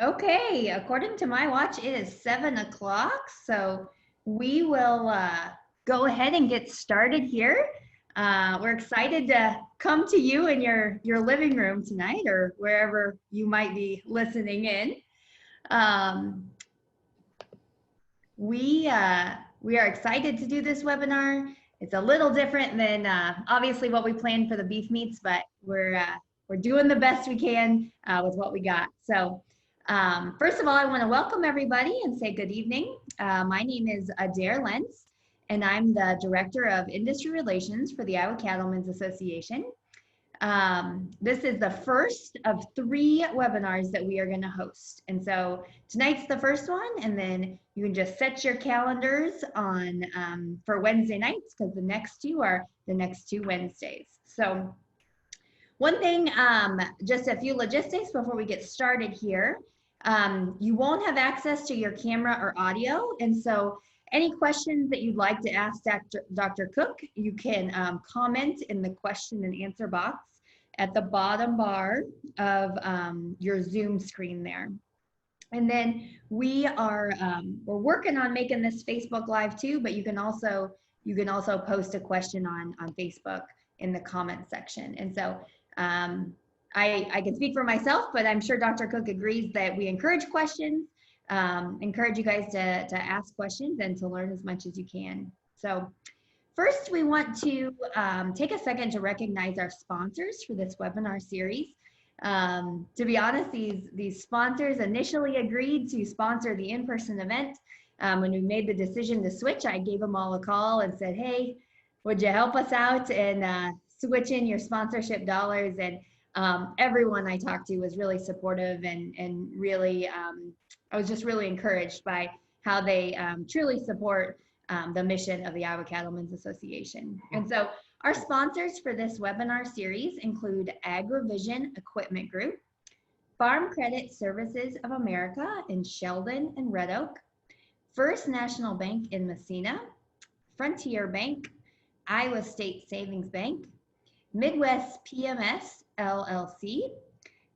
Okay, according to my watch, it is 7 o'clock, so we will go ahead and get started here. We're excited to come to you in your living room tonight or wherever you might be listening in. We are excited to do this webinar. It's a little different than obviously what we planned for the beef meats, but we're doing the best we can with what we got. So first of all, I want to welcome everybody and say good evening. My name is Adair Lentz, and I'm the Director of Industry Relations for the Iowa Cattlemen's Association. This is the first of 3 webinars that we are going to host. And so tonight's the first one, and then you can just set your calendars on for Wednesday nights, because the next 2 are the next 2 Wednesdays. So one thing, just a few logistics before we get started here. You won't have access to your camera or audio, and so any questions that you'd like to ask Dr. Koch, you can comment in the question and answer box at the bottom bar of your Zoom screen there. And then we're working on making this Facebook Live too, but you can also post a question on Facebook in the comment section. And so I can speak for myself, but I'm sure Dr. Koch agrees that we encourage questions, encourage you guys to ask questions and to learn as much as you can. So first, we want to take a second to recognize our sponsors for this webinar series. To be honest, these sponsors initially agreed to sponsor the in-person event. When we made the decision to switch, I gave them all a call and said, hey, would you help us out and switch in your sponsorship dollars? And everyone I talked to was really supportive and really, I was just really encouraged by how they truly support the mission of the Iowa Cattlemen's Association. And so our sponsors for this webinar series include AgriVision Equipment Group, Farm Credit Services of America in Sheldon and Red Oak, First National Bank in Massena, Frontier Bank, Iowa State Savings Bank, Midwest PMS LLC,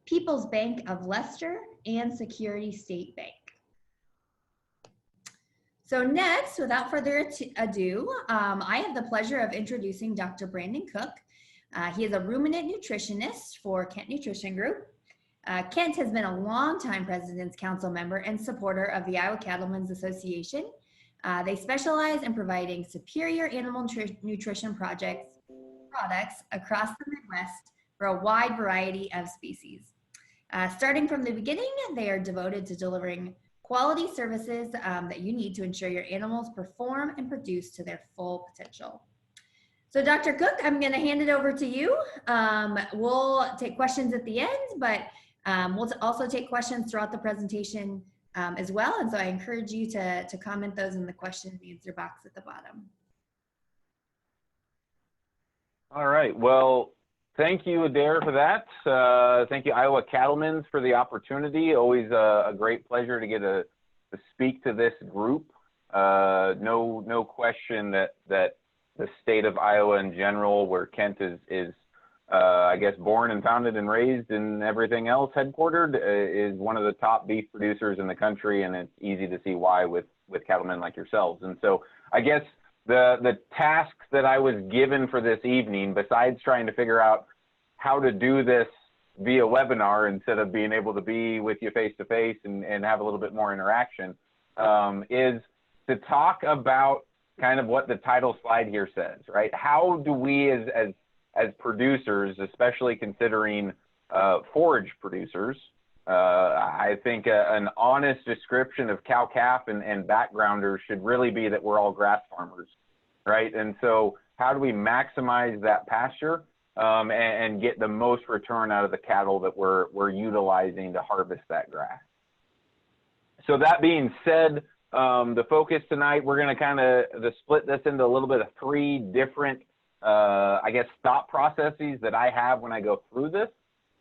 People's Bank of Leicester, and Security State Bank. So next, without further ado, I have the pleasure of introducing Dr. Brandon Koch. He is a ruminant nutritionist for Kent Nutrition Group. Kent has been a longtime President's Council member and supporter of the Iowa Cattlemen's Association. They specialize in providing superior animal nutrition products across the Midwest for a wide variety of species. Starting from the beginning, they are devoted to delivering quality services that you need to ensure your animals perform and produce to their full potential. So Dr. Koch, I'm going to hand it over to you. We'll take questions at the end, but we'll also take questions throughout the presentation as well. And so I encourage you to comment those in the question and answer box at the bottom. All right. Well, thank you, Adair, for that. Thank you, Iowa Cattlemen's, for the opportunity. Always a great pleasure to get to speak to this group. No question that the state of Iowa in general, where Kent is I guess, born and founded and raised and everything else headquartered, is one of the top beef producers in the country, and it's easy to see why with cattlemen like yourselves. And so I guess the tasks that I was given for this evening, besides trying to figure out how to do this via webinar instead of being able to be with you face to face and have a little bit more interaction, is to talk about kind of what the title slide here says, right? How do we as producers, especially considering forage producers, I think an honest description of cow-calf and backgrounders should really be that we're all grass farmers, right? And so how do we maximize that pasture and get the most return out of the cattle that we're utilizing to harvest that grass? So that being said, the focus tonight, we're going to kind of split this into a little bit of 3 different, I guess, thought processes that I have when I go through this.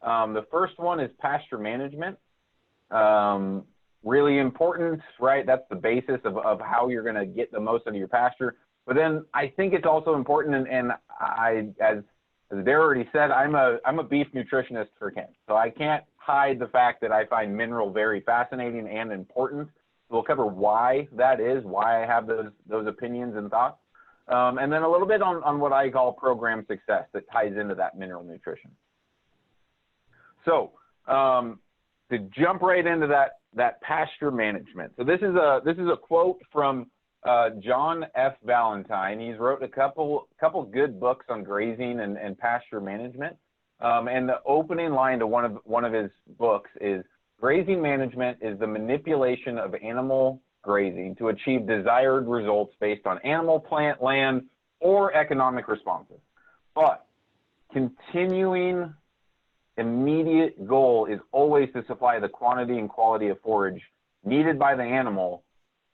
The first one is pasture management. Really important, right? That's the basis of how you're going to get the most out of your pasture. But then I think it's also important, and I, as Dare already said, I'm a beef nutritionist for Kent. So I can't hide the fact that I find mineral very fascinating and important. We'll cover why that is, why I have those opinions and thoughts. And then a little bit on what I call program success that ties into that mineral nutrition. So to jump right into that pasture management. So this is a quote from John F. Valentine. He's wrote a couple good books on grazing and pasture management. And the opening line to one of his books is, grazing management is the manipulation of animal grazing to achieve desired results based on animal, plant, land, or economic responses. But continuing immediate goal is always to supply the quantity and quality of forage needed by the animal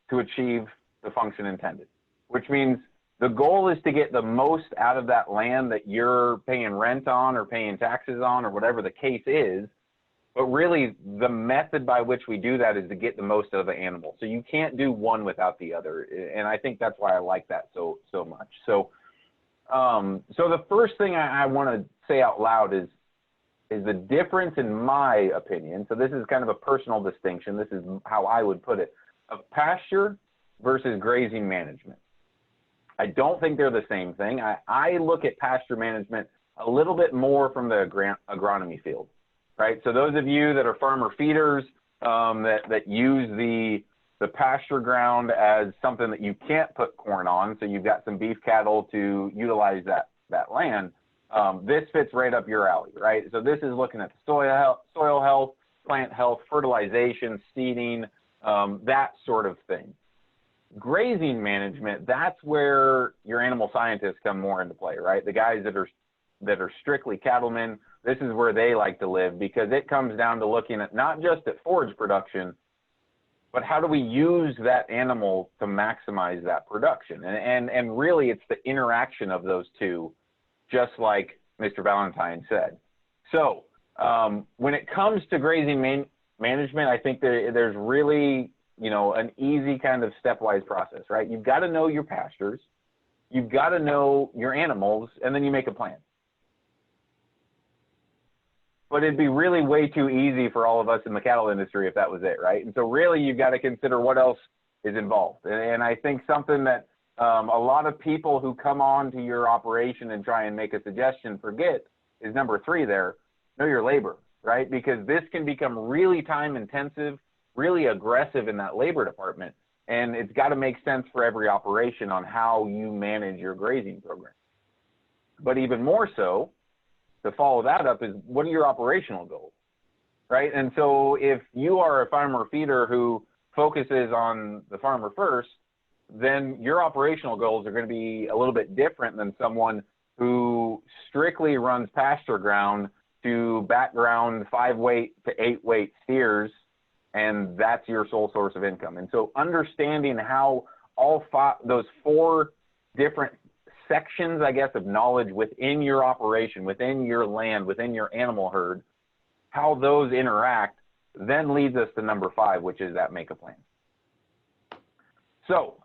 to achieve the function intended, which means the goal is to get the most out of that land that you're paying rent on or paying taxes on or whatever the case is. But really, the method by which we do that is to get the most out of the animal. So you can't do one without the other. And I think that's why I like that so much. So the first thing I want to say out loud is the difference, in my opinion. So this is kind of a personal distinction. This is how I would put it, of pasture versus grazing management. I don't think they're the same thing. I look at pasture management a little bit more from the agronomy field, right? So those of you that are farmer feeders that use the pasture ground as something that you can't put corn on, so you've got some beef cattle to utilize that land, this fits right up your alley, right? So this is looking at the soil health, plant health, fertilization, seeding, that sort of thing. Grazing management, that's where your animal scientists come more into play, right? The guys that are strictly cattlemen, this is where they like to live, because it comes down to looking at not just at forage production, but how do we use that animal to maximize that production? And really it's the interaction of those two, just like Mr. Valentine said. So when it comes to grazing management, I think there's really, an easy kind of stepwise process, right? You've got to know your pastures, you've got to know your animals, and then you make a plan. But it'd be really way too easy for all of us in the cattle industry if that was it, right? And so really you've got to consider what else is involved. And I think something that a lot of people who come on to your operation and try and make a suggestion forget is number 3 there, know your labor, right? Because this can become really time intensive, really aggressive in that labor department. And it's got to make sense for every operation on how you manage your grazing program. But even more so, to follow that up, is what are your operational goals, right? And so if you are a farmer feeder who focuses on the farmer first, then your operational goals are going to be a little bit different than someone who strictly runs pasture ground to background 5-weight to 8-weight steers, and that's your sole source of income. And so understanding how those 4 different sections, I guess, of knowledge within your operation, within your land, within your animal herd, how those interact, then leads us to number 5, which is that make a plan. So,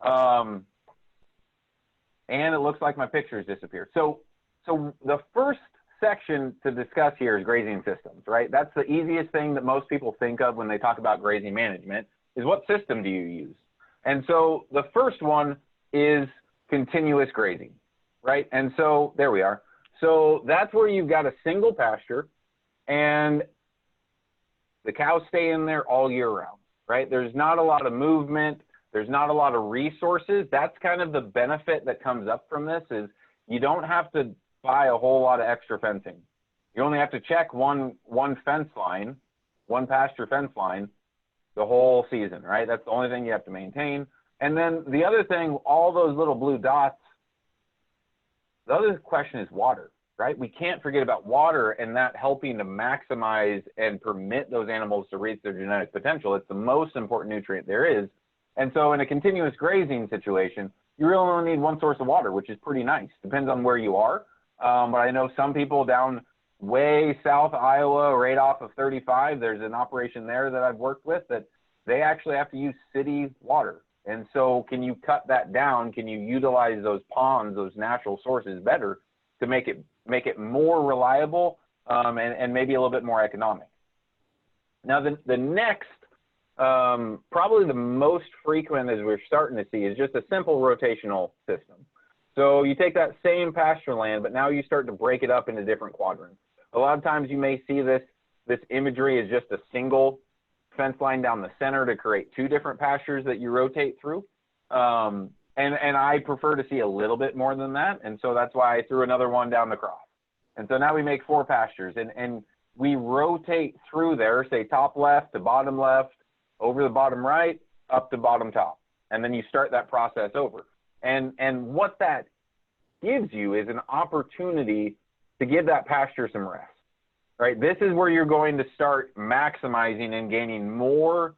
and it looks like my picture has disappeared. So the first section to discuss here is grazing systems, right? That's the easiest thing that most people think of when they talk about grazing management, is what system do you use? And so the first one is continuous grazing, right? And so there we are. So that's where you've got a single pasture and the cows stay in there all year round, right? There's not a lot of movement. There's not a lot of resources. That's kind of the benefit that comes up from this, is you don't have to buy a whole lot of extra fencing. You only have to check one fence line, one pasture fence line, the whole season, right? That's the only thing you have to maintain. And then the other thing, all those little blue dots, the other question is water, right? We can't forget about water and that helping to maximize and permit those animals to reach their genetic potential. It's the most important nutrient there is. And so in a continuous grazing situation, you really only need one source of water, which is pretty nice. Depends on where you are. But I know some people down way south Iowa, right off of 35, there's an operation there that I've worked with that they actually have to use city water. And so can you cut that down? Can you utilize those ponds, those natural sources better to make it more reliable and maybe a little bit more economic? Now, the next, probably the most frequent as we're starting to see is just a simple rotational system. So you take that same pasture land, but now you start to break it up into different quadrants. A lot of times you may see this imagery as just a single fence line down the center to create two different pastures that you rotate through. And I prefer to see a little bit more than that. And so that's why I threw another one down the cross. And so now we make 4 pastures, and we rotate through there, say top left to bottom left, over the bottom right, up to bottom top. And then you start that process over. And what that gives you is an opportunity to give that pasture some rest, right? This is where you're going to start maximizing and gaining more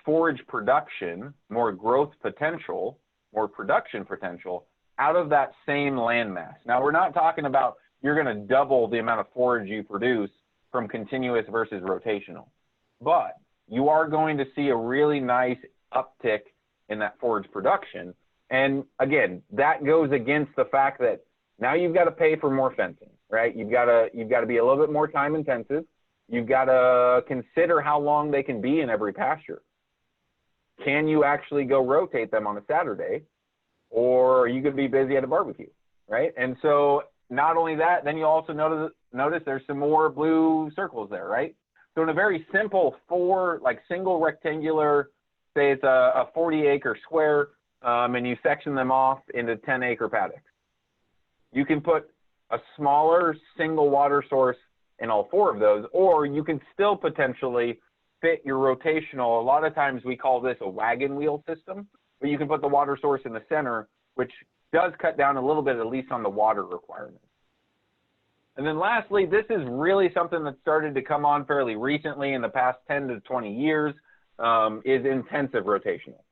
forage production, more growth potential, more production potential out of that same land mass. Now, we're not talking about you're going to double the amount of forage you produce from continuous versus rotational, but you are going to see a really nice uptick in that forage production. And again, that goes against the fact that now you've got to pay for more fencing, right? You've got to be a little bit more time intensive. You've got to consider how long they can be in every pasture. Can you actually go rotate them on a Saturday, or are you going to be busy at a barbecue, right? And so not only that, then you also notice there's some more blue circles there, right? So in a very simple single rectangular, say it's a 40-acre square, and you section them off into 10-acre paddocks. You can put a smaller single water source in all 4 of those, or you can still potentially fit your rotational. A lot of times we call this a wagon wheel system, but you can put the water source in the center, which does cut down a little bit, at least on the water requirements. And then lastly, this is really something that started to come on fairly recently in the past 10 to 20 years, is intensive rotational.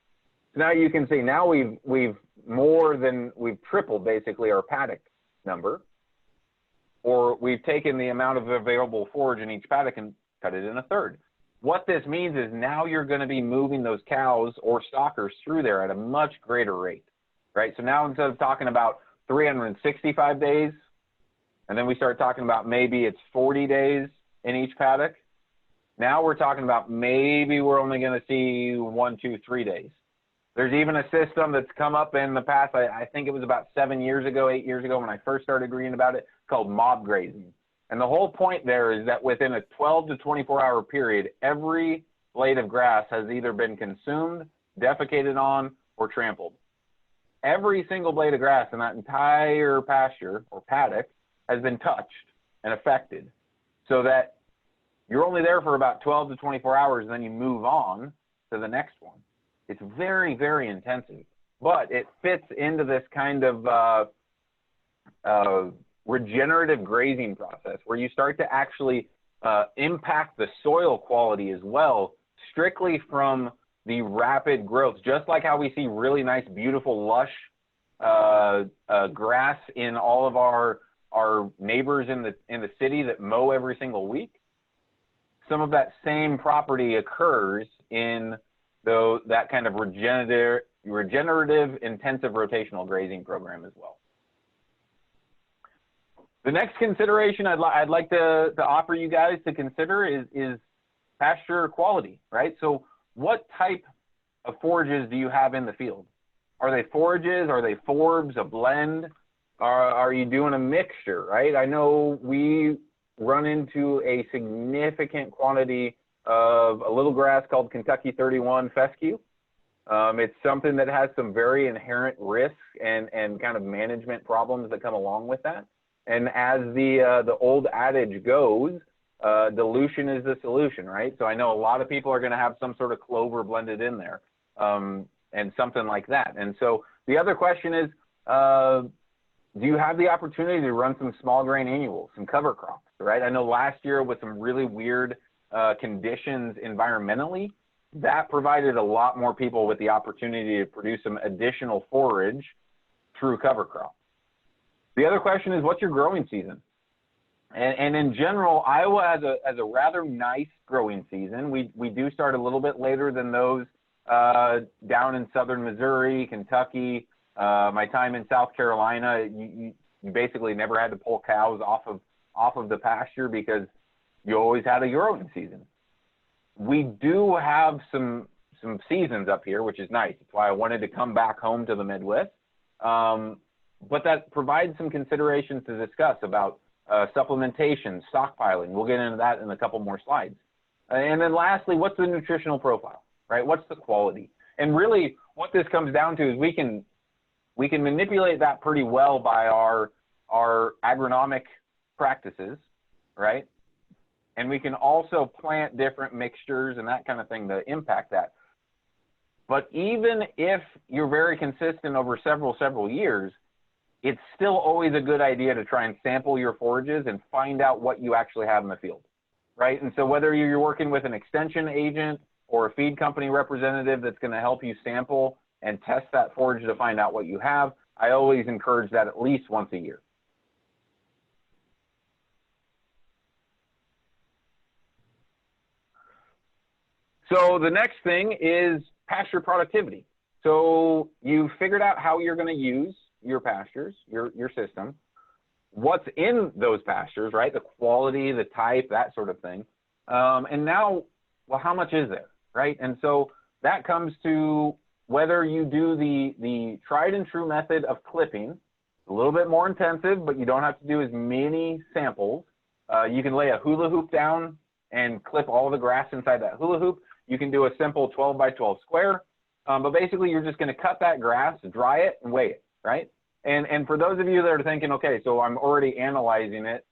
So now you can see now we've tripled basically our paddock number, or we've taken the amount of available forage in each paddock and cut it in a third. What this means is now you're going to be moving those cows or stockers through there at a much greater rate, right? So now instead of talking about 365 days, and then we start talking about maybe it's 40 days in each paddock, now we're talking about maybe we're only going to see 1, 2, 3 days. There's even a system that's come up in the past, I think it was about 7 years ago, 8 years ago when I first started reading about it, called mob grazing. And the whole point there is that within a 12 to 24-hour period, every blade of grass has either been consumed, defecated on, or trampled. Every single blade of grass in that entire pasture or paddock has been touched and affected, so that you're only there for about 12 to 24 hours, and then you move on to the next one. It's very, very intensive, but it fits into this kind of regenerative grazing process where you start to actually impact the soil quality as well, strictly from the rapid growth, just like how we see really nice, beautiful, lush grass in all of our neighbors in the city that mow every single week. Some of that same property occurs in that kind of regenerative intensive rotational grazing program as well. The next consideration I'd like to offer you guys to consider is pasture quality, right? So what type of forages do you have in the field? Are they forages? Are they forbs, a blend? Are you doing a mixture, right? I know we run into a significant quantity of a little grass called Kentucky 31 fescue. It's something that has some very inherent risks and kind of management problems that come along with that. And as the old adage goes, dilution is the solution, right? So I know a lot of people are going to have some sort of clover blended in there, and something like that. And so the other question is, do you have the opportunity to run some small grain annuals, some cover crops, right? I know last year with some really weird conditions environmentally, that provided a lot more people with the opportunity to produce some additional forage through cover crops. The other question is, what's your growing season? And in general, Iowa has a rather nice growing season. We do start a little bit later than those down in southern Missouri, Kentucky. My time in South Carolina, you basically never had to pull cows off of the pasture because you always had a growing season. we do have some seasons up here, which is nice. That's why I wanted to come back home to the Midwest. But that provides some considerations to discuss about supplementation, stockpiling. We'll get into that in a couple more slides. And then lastly, what's the nutritional profile, right? What's the quality? And really what this comes down to is we can manipulate that pretty well by our agronomic practices, right? And we can also plant different mixtures and that kind of thing to impact that. But even if you're very consistent over several years, it's still always a good idea to try and sample your forages and find out what you actually have in the field, right? And so whether you're working with an extension agent or a feed company representative that's going to help you sample and test that forage to find out what you have, I always encourage that at least once a year. So the next thing is pasture productivity. So you figured out how you're going to use your pastures, your system, what's in those pastures, right? The quality, the type, that sort of thing. And now, well, how much is there, right? And so that comes to whether you do the tried and true method of clipping, a little bit more intensive, but you don't have to do as many samples. You can lay a hula hoop down and clip all the grass inside that hula hoop. You can do a simple 12 by 12 square, but basically you're just going to cut that grass, dry it, and weigh it, right? And for those of you that are thinking, okay, so I'm already analyzing it,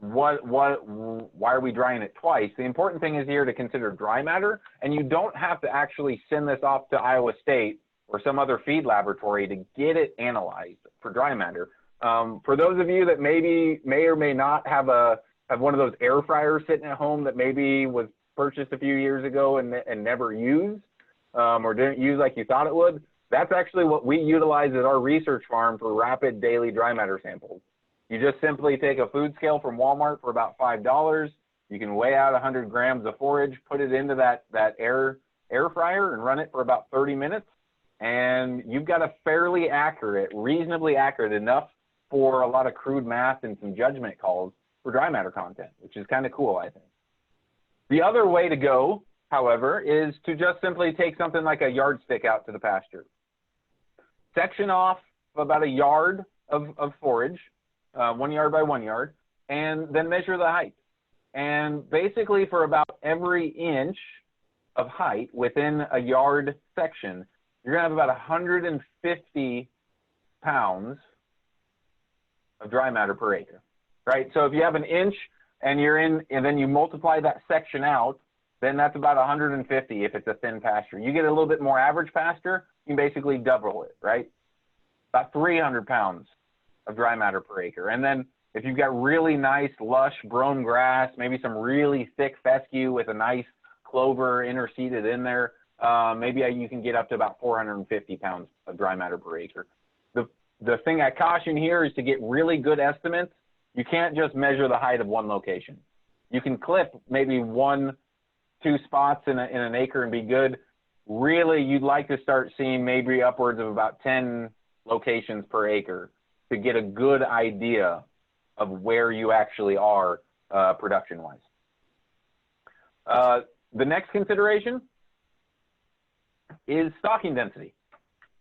why are we drying it twice? The important thing is here to consider dry matter, and you don't have to actually send this off to Iowa State or some other feed laboratory to get it analyzed for dry matter. For those of you that may or may not have one of those air fryers sitting at home that maybe was purchased a few years ago and never used, or didn't use like you thought it would, that's actually what we utilize at our research farm for rapid daily dry matter samples. You just simply take a food scale from Walmart for about $5. You can weigh out 100 grams of forage, put it into that air fryer and run it for about 30 minutes. And you've got a fairly accurate, reasonably accurate enough for a lot of crude math and some judgment calls for dry matter content, which is kind of cool, I think. The other way to go, however, is to just simply take something like a yardstick out to the pasture. Section off about a yard of forage, 1 yard by 1 yard, and then measure the height. And basically for about every inch of height within a yard section, you're gonna have about 150 pounds of dry matter per acre, right? So if you have an inch and then you multiply that section out, then that's about 150 if it's a thin pasture. You get a little bit more average pasture, you can basically double it, right? About 300 pounds of dry matter per acre. And then if you've got really nice, lush, brome grass, maybe some really thick fescue with a nice clover interseeded in there, maybe you can get up to about 450 pounds of dry matter per acre. The thing I caution here is to get really good estimates. You can't just measure the height of one location. You can clip maybe 1-2 spots in an acre and be good. Really, you'd like to start seeing maybe upwards of about 10 locations per acre to get a good idea of where you actually are production-wise. The next consideration is stocking density,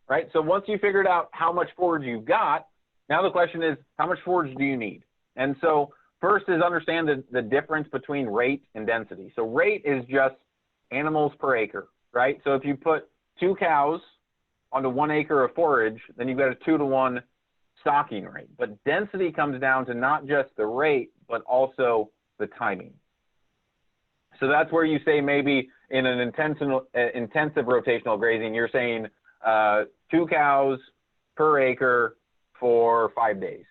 right? So once you figured out how much forage you've got, now the question is, how much forage do you need? And so first is understand the difference between rate and density. So rate is just animals per acre, right? So if you put 2 cows onto 1 acre of forage, then you've got a 2-to-1 stocking rate. But density comes down to not just the rate, but also the timing. So that's where you say maybe in an intensive rotational grazing, you're saying 2 cows per acre for 5 days,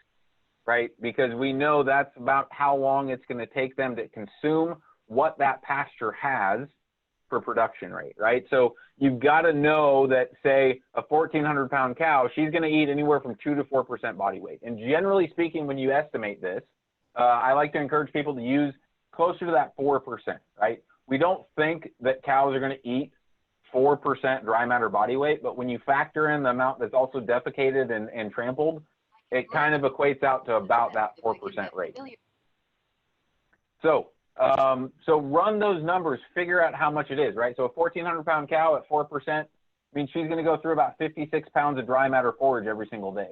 right? Because we know that's about how long it's going to take them to consume what that pasture has for production rate, right? So you've got to know that, say, a 1,400 pound cow, she's going to eat anywhere from 2 to 4% body weight. And generally speaking, when you estimate this, I like to encourage people to use closer to that 4%, right? We don't think that cows are going to eat 4% dry matter body weight, but when you factor in the amount that's also defecated and trampled, it kind of equates out to about that 4% rate. So So run those numbers, figure out how much it is, right? So a 1,400-pound cow at 4% means she's going to go through about 56 pounds of dry matter forage every single day,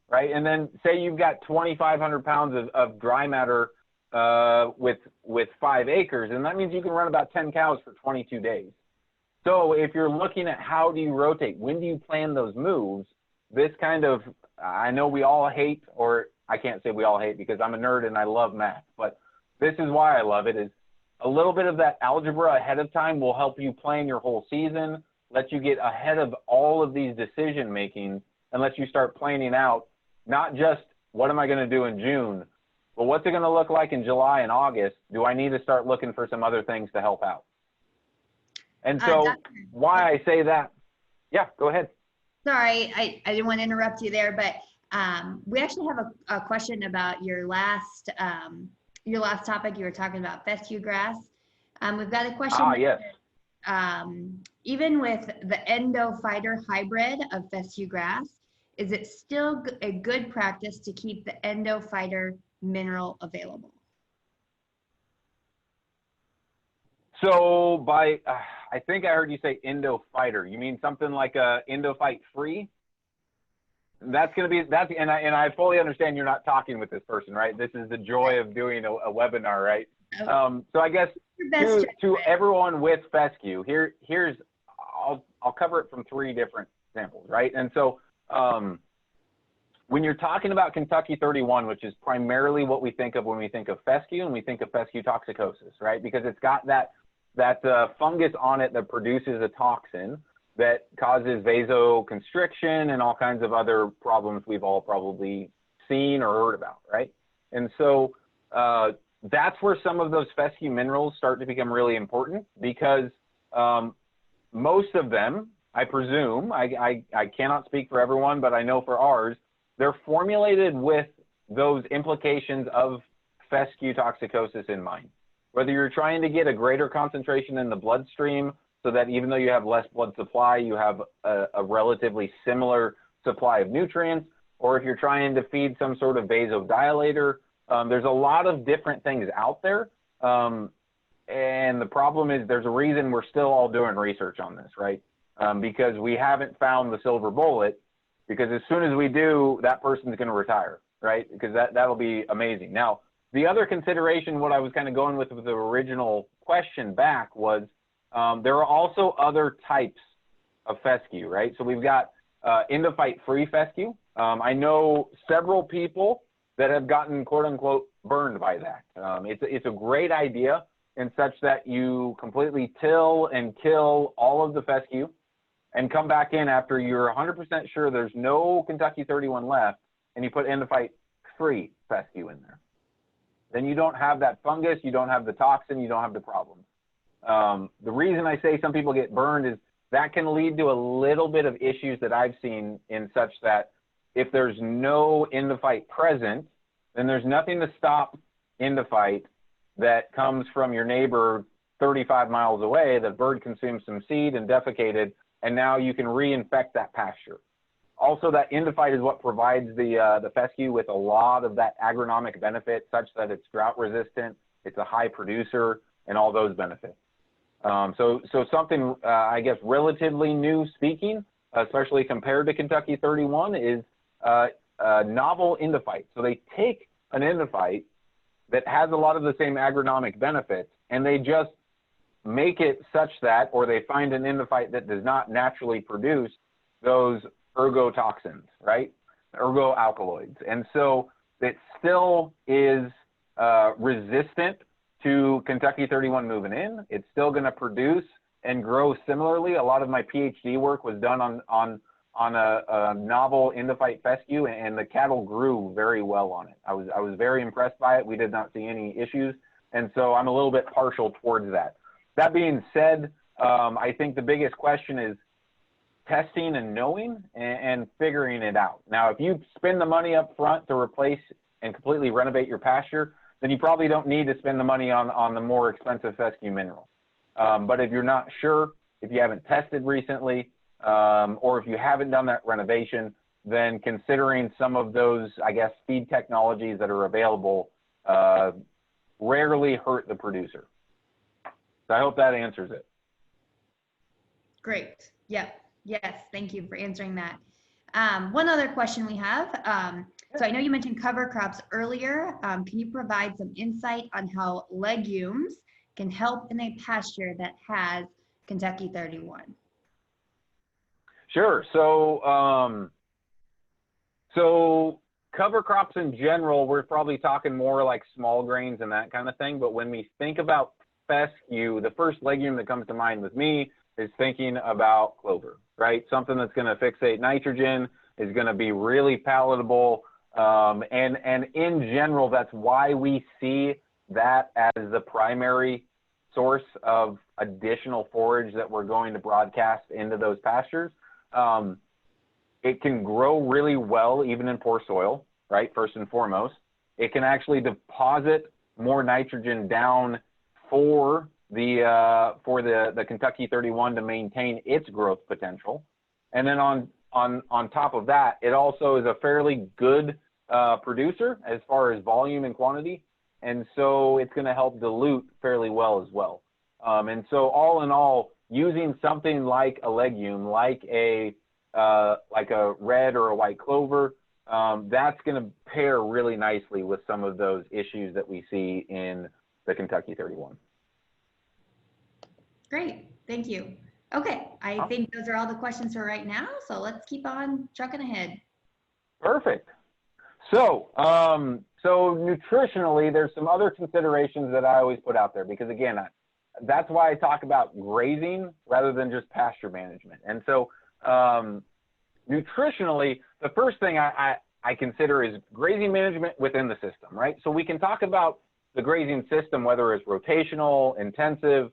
right? And then say you've got 2,500 pounds of dry matter with 5 acres, and that means you can run about 10 cows for 22 days. So if you're looking at how do you rotate, when do you plan those moves, this kind of, I know we all hate, or I can't say we all hate because I'm a nerd and I love math, but this is why I love it, is a little bit of that algebra ahead of time will help you plan your whole season, let you get ahead of all of these decision making, and let you start planning out not just what am I going to do in June, but what's it going to look like in July and August? Do I need to start looking for some other things to help out? And so why I say that, yeah, go ahead. Sorry, I didn't want to interrupt you there, but we actually have a question about your last topic. You were talking about fescue grass. We've got a question. Yes. Even with the endophyter hybrid of fescue grass, is it still a good practice to keep the endophyter mineral available? So by, I think I heard you say endophyter. You mean something like a endophyte free? That's going to be, and I fully understand you're not talking with this person, right? This is the joy of doing a webinar, right? So I guess to everyone with fescue, here's, I'll cover it from 3 different examples, right? And so when you're talking about Kentucky 31, which is primarily what we think of when we think of fescue, and we think of fescue toxicosis, right? Because it's got that fungus on it that produces a toxin that causes vasoconstriction and all kinds of other problems we've all probably seen or heard about, right? And so that's where some of those fescue minerals start to become really important, because most of them, I presume, I cannot speak for everyone, but I know for ours, they're formulated with those implications of fescue toxicosis in mind. Whether you're trying to get a greater concentration in the bloodstream so that even though you have less blood supply, you have a relatively similar supply of nutrients, or if you're trying to feed some sort of vasodilator, there's a lot of different things out there. And the problem is there's a reason we're still all doing research on this, right? Because we haven't found the silver bullet, because as soon as we do, that person's going to retire, right? Because that'll be amazing. Now, the other consideration, what I was kind of going with the original question back was, there are also other types of fescue, right? So we've got endophyte-free fescue. I know several people that have gotten quote unquote burned by that. It's a great idea in such that you completely till and kill all of the fescue and come back in after you're 100% sure there's no Kentucky 31 left, and you put endophyte-free fescue in there. Then you don't have that fungus, you don't have the toxin, you don't have the problem. The reason I say some people get burned is that can lead to a little bit of issues that I've seen, in such that if there's no endophyte present, then there's nothing to stop endophyte that comes from your neighbor 35 miles away. The bird consumed some seed and defecated, and now you can reinfect that pasture. Also, that endophyte is what provides the fescue with a lot of that agronomic benefit, such that it's drought resistant, it's a high producer, and all those benefits. So something, I guess, relatively new speaking, especially compared to Kentucky 31, is novel endophyte. So they take an endophyte that has a lot of the same agronomic benefits, and they just make it such that, or they find an endophyte that does not naturally produce those ergotoxins, right? Ergoalkaloids. And so it still is resistant to Kentucky 31 moving in. It's still going to produce and grow similarly. A lot of my PhD work was done on a novel endophyte fescue, and the cattle grew very well on it. I was very impressed by it. We did not see any issues, and so I'm a little bit partial towards that. That being said, I think the biggest question is testing and knowing and figuring it out. Now, if you spend the money up front to replace and completely renovate your pasture, then you probably don't need to spend the money on the more expensive fescue mineral. But if you're not sure, if you haven't tested recently, or if you haven't done that renovation, then considering some of those, I guess, feed technologies that are available rarely hurt the producer. So I hope that answers it. Great. Yep. Yes. Thank you for answering that. One other question we have. So I know you mentioned cover crops earlier. Can you provide some insight on how legumes can help in a pasture that has Kentucky 31? Sure. So, so cover crops in general, we're probably talking more like small grains and that kind of thing. But when we think about fescue, the first legume that comes to mind with me is thinking about clover, right? Something that's going to fixate nitrogen, is going to be really palatable. And in general, that's why we see that as the primary source of additional forage that we're going to broadcast into those pastures. It can grow really well even in poor soil, right? First and foremost, it can actually deposit more nitrogen down for the Kentucky 31 to maintain its growth potential. And then on top of that, it also is a fairly good producer as far as volume and quantity. And so it's going to help dilute fairly well as well. And so all in all, using something like a legume, like a red or a white clover, that's going to pair really nicely with some of those issues that we see in the Kentucky 31. Great, thank you. Okay, I think those are all the questions for right now. So let's keep on trucking ahead. Perfect. So, so nutritionally, there's some other considerations that I always put out there because again, that's why I talk about grazing rather than just pasture management. And so, nutritionally, the first thing I consider is grazing management within the system, right? So we can talk about the grazing system, whether it's rotational, intensive,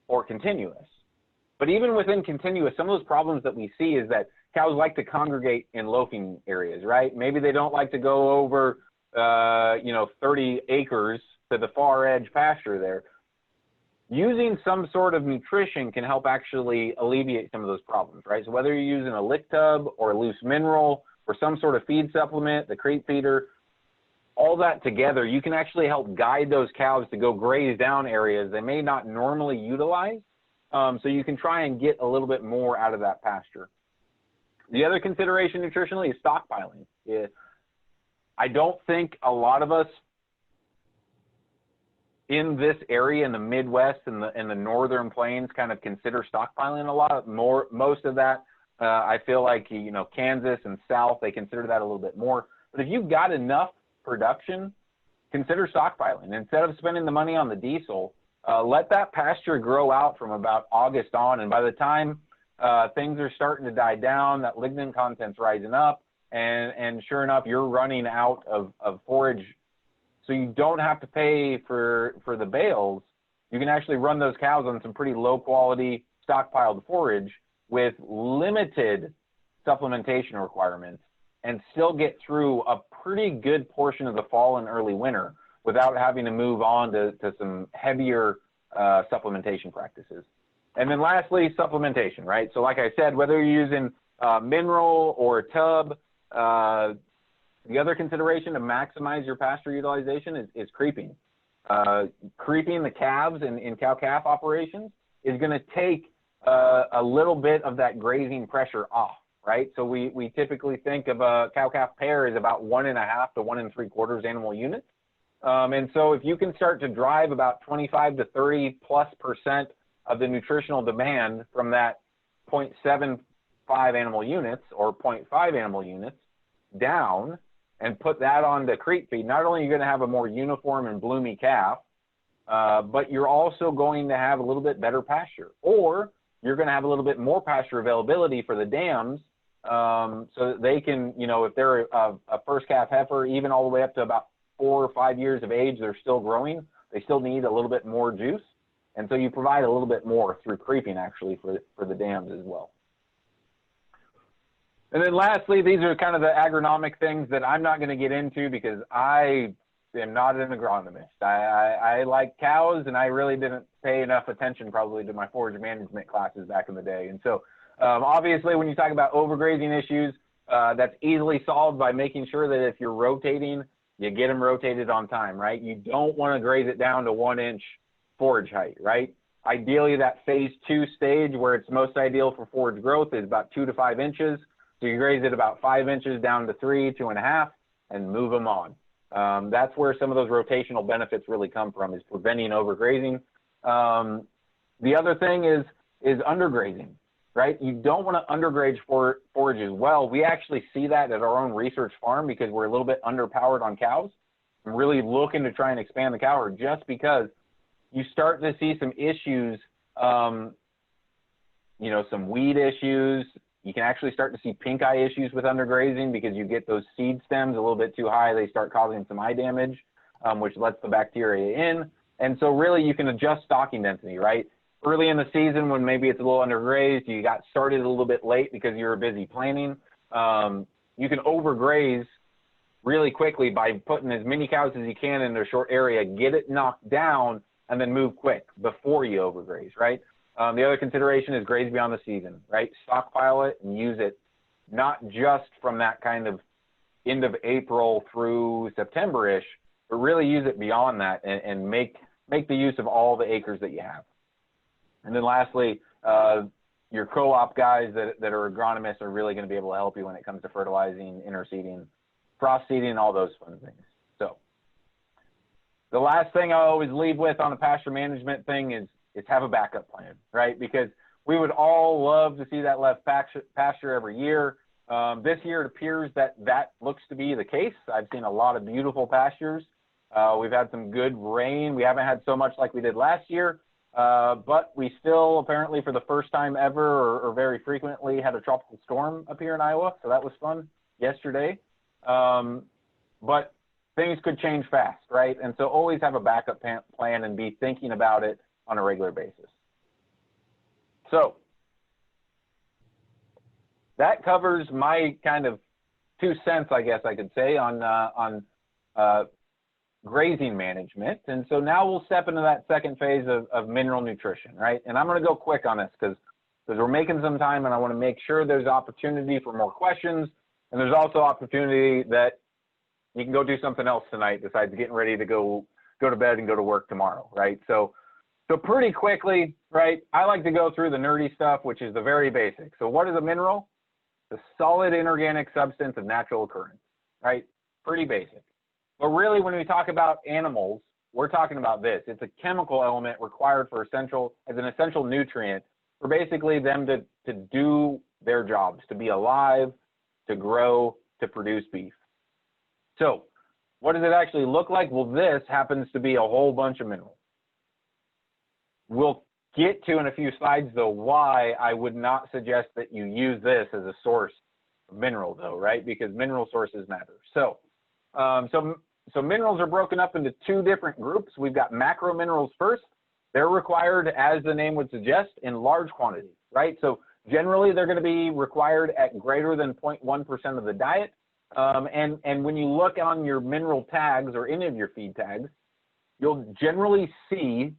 or continuous. But even within continuous, some of those problems that we see is that cows like to congregate in loafing areas, right? Maybe they don't like to go over, 30 acres to the far edge pasture there. Using some sort of nutrition can help actually alleviate some of those problems, right? So whether you're using a lick tub or a loose mineral or some sort of feed supplement, the crate feeder, all that together, you can actually help guide those cows to go graze down areas they may not normally utilize. So you can try and get a little bit more out of that pasture. The other consideration nutritionally is stockpiling. I don't think a lot of us in this area in the Midwest and the northern plains kind of consider stockpiling a lot more. Most of that, I feel like, Kansas and South, they consider that a little bit more. But if you've got enough production, consider stockpiling. Instead of spending the money on the diesel, let that pasture grow out from about August on. And by the time things are starting to die down, that lignin content's rising up, and sure enough, you're running out of forage. So you don't have to pay for the bales. You can actually run those cows on some pretty low quality stockpiled forage with limited supplementation requirements and still get through a pretty good portion of the fall and early winter without having to move on to some heavier supplementation practices. And then lastly, supplementation, right? So like I said, whether you're using mineral or a tub, the other consideration to maximize your pasture utilization is creeping. Creeping the calves in cow-calf operations is going to take a little bit of that grazing pressure off, right? So we typically think of a cow-calf pair as about 1.5 to 1 3/4 animal units. And so if you can start to drive about 25 to 30+% of the nutritional demand from that 0.75 animal units or 0.5 animal units down and put that on the creep feed, not only are you going to have a more uniform and bloomy calf, but you're also going to have a little bit better pasture, or you're going to have a little bit more pasture availability for the dams, so that they can, if they're a first calf heifer, even all the way up to about 4 or 5 years of age, they're still growing. They still need a little bit more juice. And so you provide a little bit more through creeping actually for the dams as well. And then lastly, these are kind of the agronomic things that I'm not going to get into because I am not an agronomist. I like cows, and I really didn't pay enough attention probably to my forage management classes back in the day. And so obviously when you talk about overgrazing issues, that's easily solved by making sure that if you're rotating you get them rotated on time, right? You don't want to graze it down to 1 inch forage height, right? Ideally, that phase 2 stage where it's most ideal for forage growth is about 2 to 5 inches. So you graze it about 5 inches down to 3, 2.5, and move them on. That's where some of those rotational benefits really come from, is preventing overgrazing. The other thing is undergrazing, right? You don't want to undergraze forage as well. We actually see that at our own research farm because we're a little bit underpowered on cows. I'm really looking to try and expand the cow herd just because you start to see some issues, you know, some weed issues. You can actually start to see pink eye issues with undergrazing because you get those seed stems a little bit too high. They start causing some eye damage, which lets the bacteria in. And so really you can adjust stocking density, right? Early in the season when maybe it's a little undergrazed, you got started a little bit late because you were busy planting. You can overgraze really quickly by putting as many cows as you can in a short area, get it knocked down, and then move quick before you overgraze, right? The other consideration is graze beyond the season, right? Stockpile it and use it not just from that kind of end of April through September-ish, but really use it beyond that and make the use of all the acres that you have. And then lastly, your co-op guys that are agronomists are really going to be able to help you when it comes to fertilizing, interseeding, frost seeding, all those fun things. So the last thing I always leave with on the pasture management thing is have a backup plan, right? Because we would all love to see that left pasture every year. This year it appears that looks to be the case. I've seen a lot of beautiful pastures. We've had some good rain. We haven't had so much like we did last year, but we still apparently for the first time ever or very frequently had a tropical storm up here in Iowa. So that was fun yesterday. But things could change fast, right? And so always have a backup plan and be thinking about it on a regular basis. So that covers my kind of 2 cents, I guess I could say, on grazing management. And so now we'll step into that second phase of mineral nutrition, right? And I'm going to go quick on this because we're making some time and I want to make sure there's opportunity for more questions. And there's also opportunity that you can go do something else tonight besides getting ready to go to bed and go to work tomorrow, right? So pretty quickly, right, I like to go through the nerdy stuff, which is the very basic. So what is a mineral? The solid inorganic substance of natural occurrence, right? Pretty basic. But really, when we talk about animals, we're talking about this. It's a chemical element required for as an essential nutrient for basically them to do their jobs, to be alive, to grow, to produce beef. So what does it actually look like? Well, this happens to be a whole bunch of minerals. We'll get to in a few slides, though, why I would not suggest that you use this as a source of mineral, though, right? Because mineral sources matter. So minerals are broken up into 2 different groups. We've got macro minerals first. They're required, as the name would suggest, in large quantities, right? So generally, they're going to be required at greater than 0.1% of the diet. And when you look on your mineral tags or any of your feed tags, you'll generally see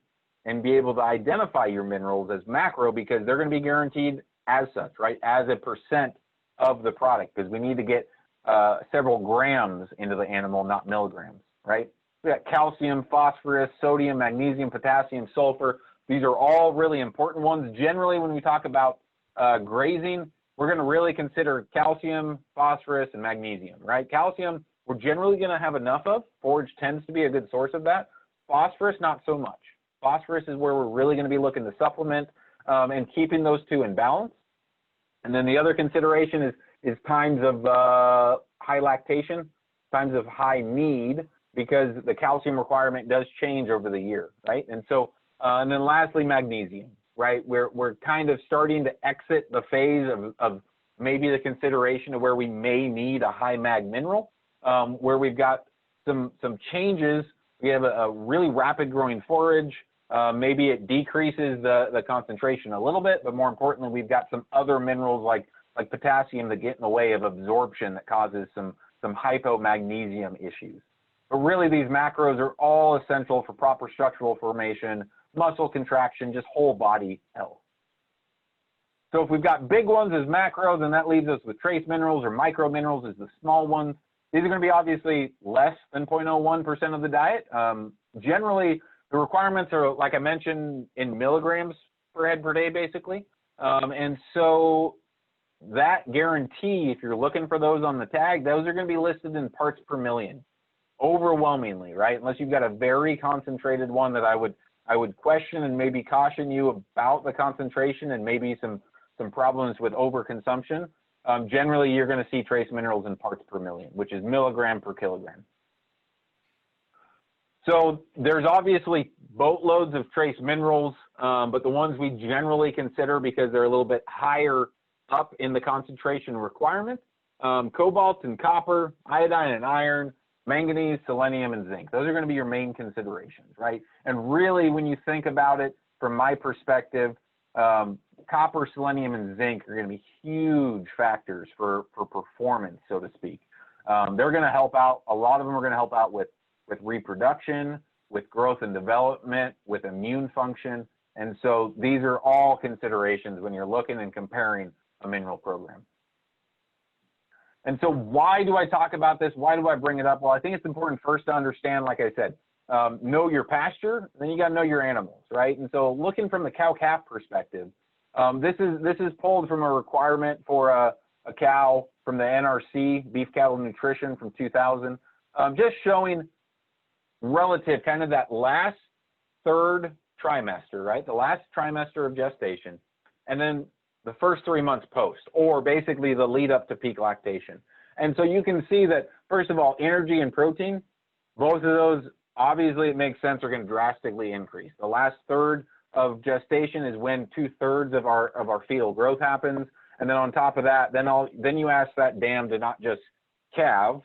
and be able to identify your minerals as macro because they're going to be guaranteed as such, right? As a percent of the product, because we need to get several grams into the animal, not milligrams, right? We got calcium, phosphorus, sodium, magnesium, potassium, sulfur. These are all really important ones. Generally, when we talk about grazing, we're going to really consider calcium, phosphorus, and magnesium, right? Calcium, we're generally going to have enough of. Forage tends to be a good source of that. Phosphorus, not so much. Phosphorus is where we're really going to be looking to supplement and keeping those 2 in balance. And then the other consideration is times of high lactation, times of high need, because the calcium requirement does change over the year, right? And so, and then lastly, magnesium, right? We're kind of starting to exit the phase of maybe the consideration of where we may need a high mag mineral, where we've got some changes. We have a really rapid growing forage. Maybe it decreases the concentration a little bit, but more importantly, we've got some other minerals like potassium that get in the way of absorption that causes some hypomagnesium issues. But really, these macros are all essential for proper structural formation, muscle contraction, just whole body health. So if we've got big ones as macros, then that leaves us with trace minerals or micro minerals as the small ones. these are going to be obviously less than 0.01% of the diet. Generally, the requirements are, like I mentioned, in milligrams per head per day, basically. And so that guarantee, if you're looking for those on the tag, those are going to be listed in parts per million, overwhelmingly, right? Unless you've got a very concentrated one that I would question and maybe caution you about the concentration and maybe some problems with overconsumption. Generally, you're going to see trace minerals in parts per million, which is milligram per kilogram. So there's obviously boatloads of trace minerals, but the ones we generally consider because they're a little bit higher up in the concentration requirements, cobalt and copper, iodine and iron, manganese, selenium, and zinc. Those are going to be your main considerations, right? And really, when you think about it, from my perspective, copper, selenium, and zinc are going to be huge factors for performance, so to speak. They're going to help out, a lot of them are going to help out with reproduction, with growth and development, with immune function. And so these are all considerations when you're looking and comparing a mineral program. And so why do I talk about this? Why do I bring it up? Well, I think it's important first to understand, like I said, know your pasture, then you got to know your animals, right? And so looking from the cow-calf perspective, this is pulled from a requirement for a cow from the NRC, Beef Cattle Nutrition from 2000, just showing relative kind of that last third trimester, right? The last trimester of gestation, and then the first 3 months post, or basically the lead up to peak lactation. And so you can see that, first of all, energy and protein, both of those, obviously it makes sense, are going to drastically increase. The last third of gestation is when 2/3 of our fetal growth happens. And then on top of that, then you ask that dam to not just calve,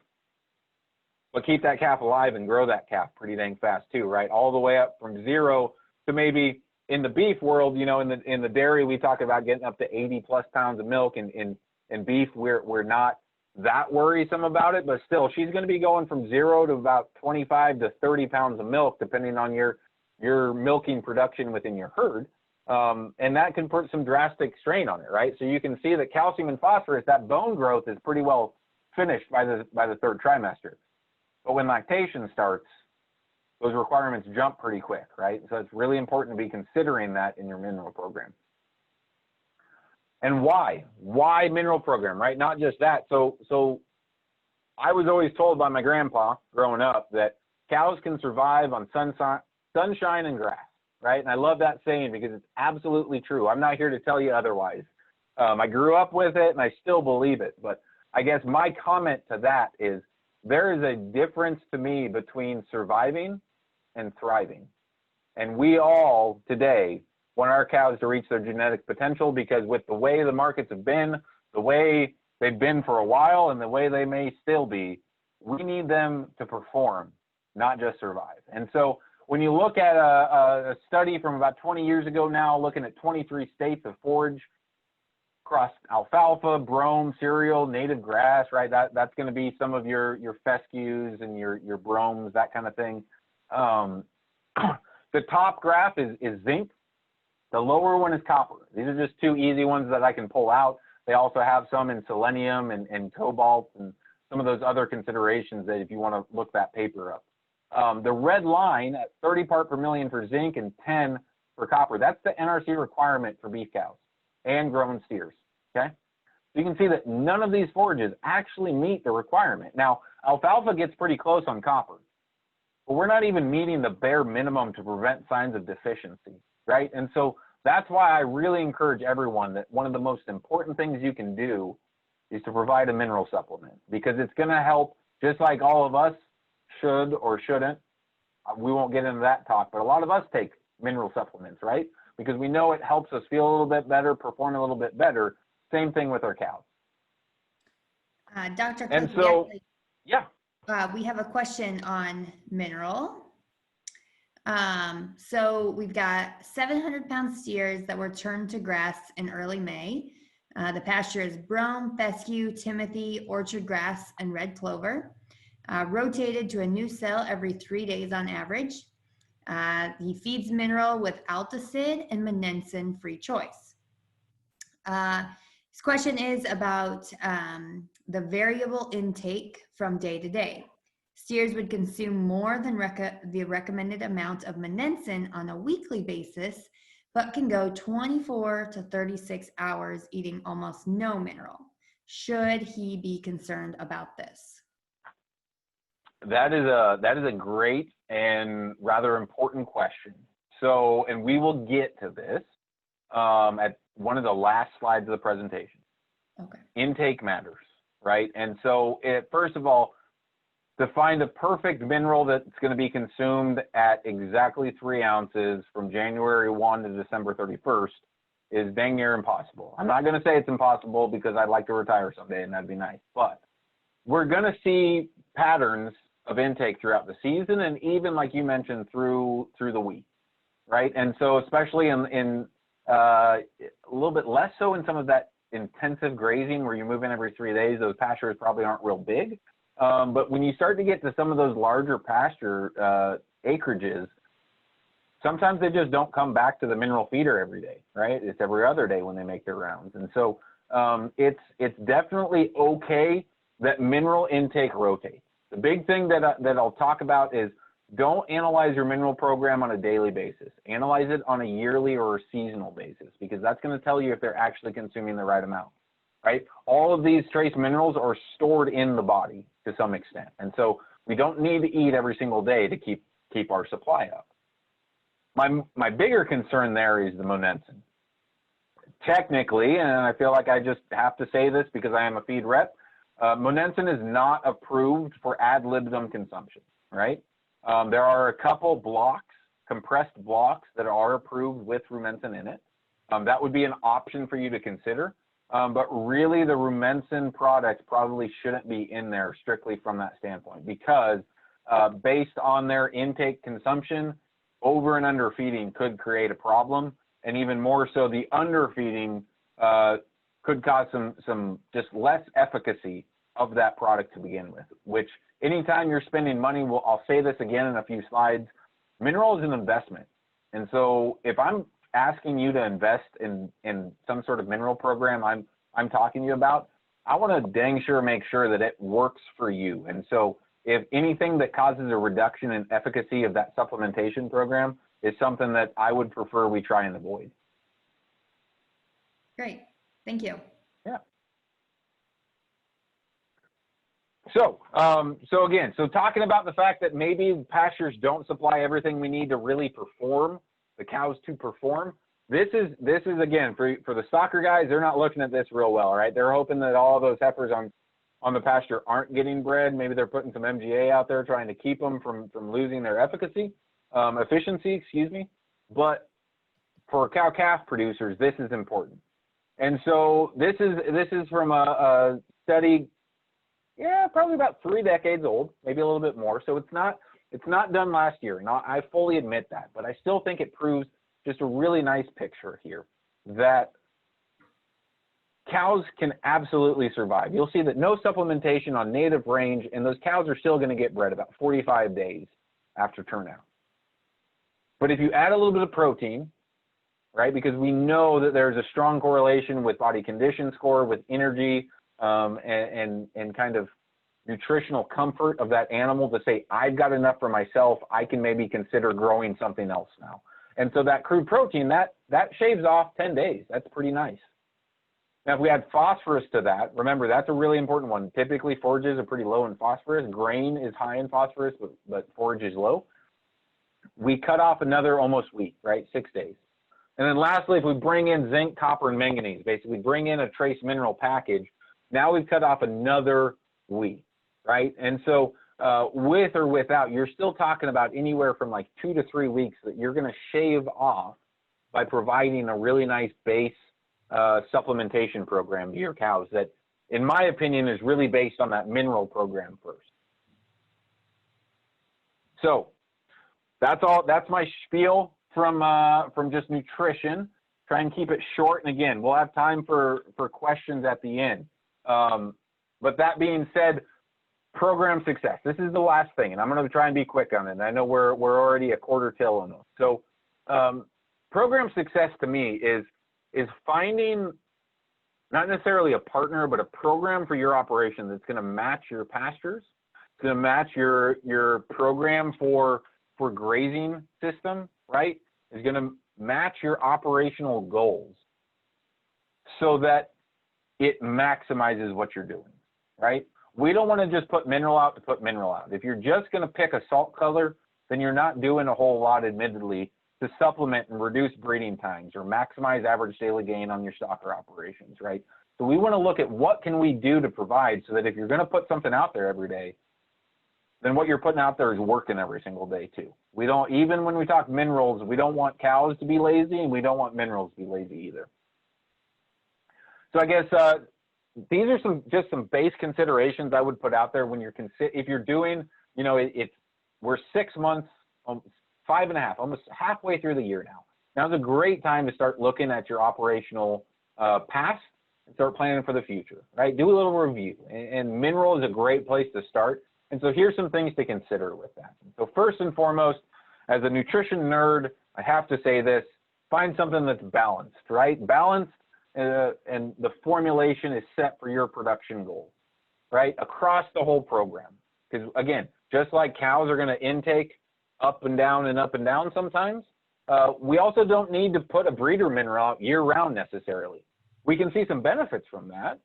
but keep that calf alive and grow that calf pretty dang fast too, right? All the way up from 0 to maybe, in the beef world, you know, in the dairy, we talk about getting up to 80+ pounds of milk. In beef, we're not that worrisome about it, but still, she's going to be going from 0 to about 25 to 30 pounds of milk, depending on your milking production within your herd. And that can put some drastic strain on it, right? So you can see that calcium and phosphorus, that bone growth is pretty well finished by the 3rd trimester. But when lactation starts, those requirements jump pretty quick, right? So it's really important to be considering that in your mineral program. And why? Why mineral program, right? Not just that. So I was always told by my grandpa growing up that cows can survive on sunshine and grass, right? And I love that saying because it's absolutely true. I'm not here to tell you otherwise. I grew up with it and I still believe it. But I guess my comment to that is there is a difference to me between surviving and thriving. And we all today want our cows to reach their genetic potential because with the way the markets have been, the way they've been for a while, and the way they may still be, we need them to perform, not just survive. And so when you look at a study from about 20 years ago now, looking at 23 states of forage across alfalfa, brome, cereal, native grass, right? That's going to be some of your fescues and your bromes, that kind of thing. The top graph is zinc. The lower one is copper. These are just 2 easy ones that I can pull out. They also have some in selenium and cobalt and some of those other considerations that if you want to look that paper up. The red line at 30 part per million for zinc and 10 for copper, that's the NRC requirement for beef cows and grown steers, okay? So you can see that none of these forages actually meet the requirement. Now, alfalfa gets pretty close on copper, but we're not even meeting the bare minimum to prevent signs of deficiency, right? And so that's why I really encourage everyone that one of the most important things you can do is to provide a mineral supplement, because it's going to help, just like all of us should or shouldn't. We won't get into that talk, but a lot of us take mineral supplements, right? Because we know it helps us feel a little bit better, perform a little bit better. Same thing with our cows. Dr. Koch, And so, yeah. We have a question on mineral. So we've got 700-pound steers that were turned to grass in early May. The pasture is brome, fescue, timothy, orchard grass, and red clover. Rotated to a new cell every 3 days on average. He feeds mineral with Alticid and Monensin free choice. This question is about the variable intake from day to day. Steers would consume more than the recommended amount of monensin on a weekly basis, but can go 24 to 36 hours eating almost no mineral. Should he be concerned about this? That is a great and rather important question. So, and we will get to this at one of the last slides of the presentation. Okay. Intake matters, right? And so, first of all, to find the perfect mineral that's going to be consumed at exactly 3 ounces from January 1 to December 31st is dang near impossible. I'm not going to say it's impossible because I'd like to retire someday and that'd be nice, but we're going to see patterns of intake throughout the season and even, like you mentioned, through the week, right? And so especially in a little bit less so in some of that intensive grazing where you move in every 3 days, those pastures probably aren't real big. But when you start to get to some of those larger pasture acreages, sometimes they just don't come back to the mineral feeder every day, right? It's every other day when they make their rounds. And so it's definitely okay that mineral intake rotates. The big thing that I'll talk about is don't analyze your mineral program on a daily basis. Analyze it on a yearly or a seasonal basis because that's going to tell you if they're actually consuming the right amount, right? All of these trace minerals are stored in the body to some extent. And so we don't need to eat every single day to keep our supply up. My bigger concern there is the monensin. Technically, and I feel like I just have to say this because I am a feed rep, monensin is not approved for ad libitum consumption, right? There are a couple blocks, compressed blocks that are approved with rumensin in it. That would be an option for you to consider. But really the rumensin products probably shouldn't be in there strictly from that standpoint because based on their intake consumption, over and under feeding could create a problem. And even more so, the underfeeding could cause some just less efficacy of that product to begin with, which anytime you're spending money, I'll say this again in a few slides, mineral is an investment. And so if I'm asking you to invest in some sort of mineral program I'm talking to you about, I want to dang sure make sure that it works for you. And so if anything that causes a reduction in efficacy of that supplementation program is something that I would prefer we try and avoid. Great, thank you. Yeah. So again, talking about the fact that maybe pastures don't supply everything we need to really perform, the cows to perform. This is again, for the soccer guys, they're not looking at this real well, right? They're hoping that all those heifers on the pasture aren't getting bred. Maybe they're putting some MGA out there trying to keep them from losing their efficacy, efficiency, excuse me. But for cow-calf producers, this is important. And so this is from a study, yeah, probably about 3 decades old, maybe a little bit more. So it's not done last year. I fully admit that, but I still think it proves just a really nice picture here that cows can absolutely survive. You'll see that no supplementation on native range, and those cows are still going to get bred about 45 days after turnout. But if you add a little bit of protein, right, because we know that there's a strong correlation with body condition score, with energy, and kind of nutritional comfort of that animal to say, I've got enough for myself, I can maybe consider growing something else now. And so that crude protein, that shaves off 10 days. That's pretty nice. Now, if we add phosphorus to that, remember, that's a really important one. Typically, forages are pretty low in phosphorus. Grain is high in phosphorus, but forage is low. We cut off another almost week, right? 6 days. And then lastly, if we bring in zinc, copper, and manganese, basically bring in a trace mineral package, now we've cut off another week, right? And so with or without, you're still talking about anywhere from like 2 to 3 weeks that you're going to shave off by providing a really nice base supplementation program to your cows that, in my opinion, is really based on that mineral program first. So that's all. That's my spiel from just nutrition. Try and keep it short. And again, we'll have time for questions at the end. But that being said, program success. This is the last thing, and I'm going to try and be quick on it. And I know we're already a quarter till on this. So program success to me is finding not necessarily a partner, but a program for your operation that's going to match your pastures. It's going to match your program for grazing system, right? Is going to match your operational goals so that it maximizes what you're doing, right? We don't want to just put mineral out to put mineral out. If you're just going to pick a salt color, then you're not doing a whole lot, admittedly, to supplement and reduce breeding times or maximize average daily gain on your stocker operations, right? So we want to look at what can we do to provide so that if you're going to put something out there every day, then what you're putting out there is working every single day too. We don't, even when we talk minerals, we don't want cows to be lazy and we don't want minerals to be lazy either. So I guess these are just some base considerations I would put out there when you're if you're doing, you know, we're 6 months, 5.5, almost halfway through the year now. Now's a great time to start looking at your operational past and start planning for the future, right? Do a little review, and mineral is a great place to start. And so here's some things to consider with that. So first and foremost, as a nutrition nerd, I have to say this: find something that's balanced, right? Balanced, and the formulation is set for your production goals, right? Across the whole program. Because again, just like cows are going to intake up and down and up and down sometimes, we also don't need to put a breeder mineral out year round necessarily. We can see some benefits from that,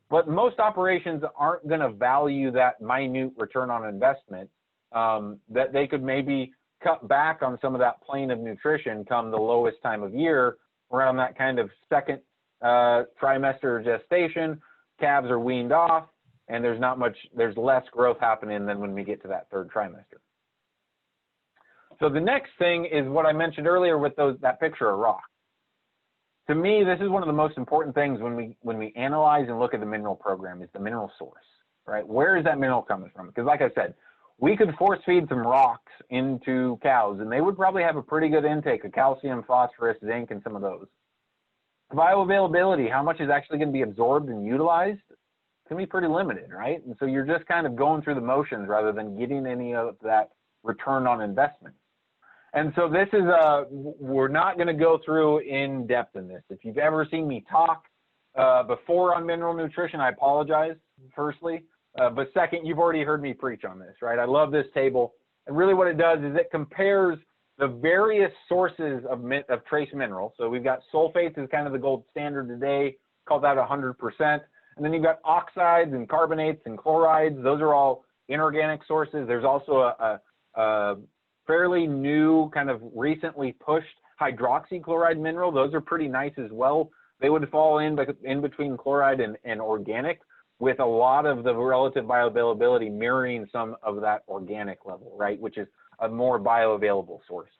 but most operations aren't going to value that minute return on investment, that they could maybe cut back on some of that plane of nutrition come the lowest time of year, around that kind of second trimester gestation. Calves are weaned off and there's less growth happening than when we get to that third trimester. So the next thing is what I mentioned earlier with that picture of rock. To me, this is one of the most important things when we analyze and look at the mineral program, is the mineral source, right? Where is that mineral coming from? Because like I said, we could force feed some rocks into cows and they would probably have a pretty good intake of calcium, phosphorus, zinc, and some of those. Bioavailability, how much is actually going to be absorbed and utilized, can be pretty limited, right? And so you're just kind of going through the motions rather than getting any of that return on investment. And so this is we're not going to go through in depth in this. If you've ever seen me talk before on mineral nutrition, I apologize, firstly. But second, you've already heard me preach on this, right? I love this table. And really what it does is it compares the various sources of trace minerals. So we've got sulfates is kind of the gold standard today, call that 100%. And then you've got oxides and carbonates and chlorides. Those are all inorganic sources. There's also a fairly new, kind of recently pushed hydroxychloride mineral. Those are pretty nice as well. They would fall in between chloride and organic, with a lot of the relative bioavailability mirroring some of that organic level, right, which is a more bioavailable source.